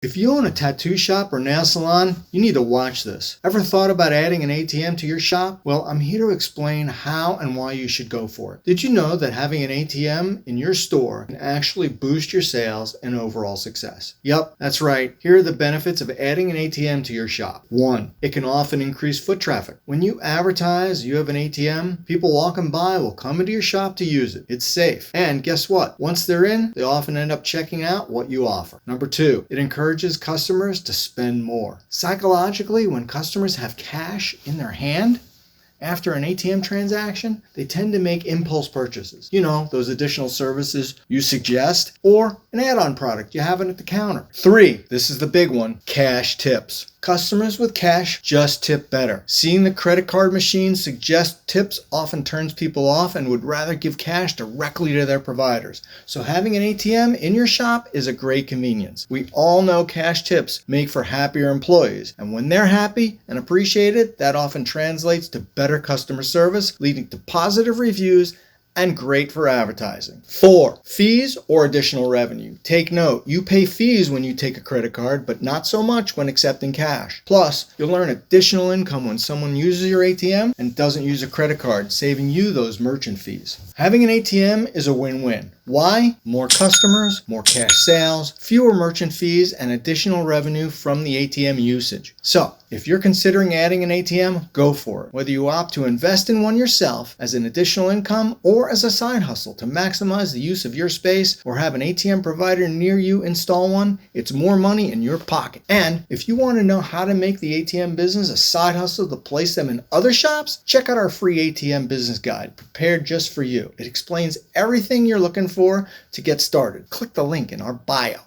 If you own a tattoo shop or nail salon, you need to watch this. Ever thought about adding an ATM to your shop? Well, I'm here to explain how and why you should go for it. Did you know that having an ATM in your store can actually boost your sales and overall success? Yep, that's right. Here are the benefits of adding an ATM to your shop. 1. It can often increase foot traffic. When you advertise you have an ATM, people walking by will come into your shop to use it. It's safe. And guess what? Once they're in, they often end up checking out what you offer. Number 2, it encourages customers to spend more. Psychologically, when customers have cash in their hand after an ATM transaction, they tend to make impulse purchases. You know, those additional services you suggest or an add-on product you have it at the counter. 3, this is the big one, cash tips. Customers with cash just tip better. Seeing the credit card machine suggest tips often turns people off and would rather give cash directly to their providers. So having an ATM in your shop is a great convenience. We all know cash tips make for happier employees, and when they're happy and appreciated, that often translates to better customer service, leading to positive reviews and great for advertising. 4, fees or additional revenue. Take note, you pay fees when you take a credit card, but not so much when accepting cash. Plus, you'll earn additional income when someone uses your ATM and doesn't use a credit card, saving you those merchant fees. Having an ATM is a win-win. Why? More customers, more cash sales, fewer merchant fees, and additional revenue from the ATM usage. So, if you're considering adding an ATM, go for it. Whether you opt to invest in one yourself as an additional income or as a side hustle to maximize the use of your space or have an ATM provider near you install one, it's more money in your pocket. And if you want to know how to make the ATM business a side hustle to place them in other shops, check out our free ATM business guide prepared just for you. It explains everything you're looking for to get started. Click the link in our bio.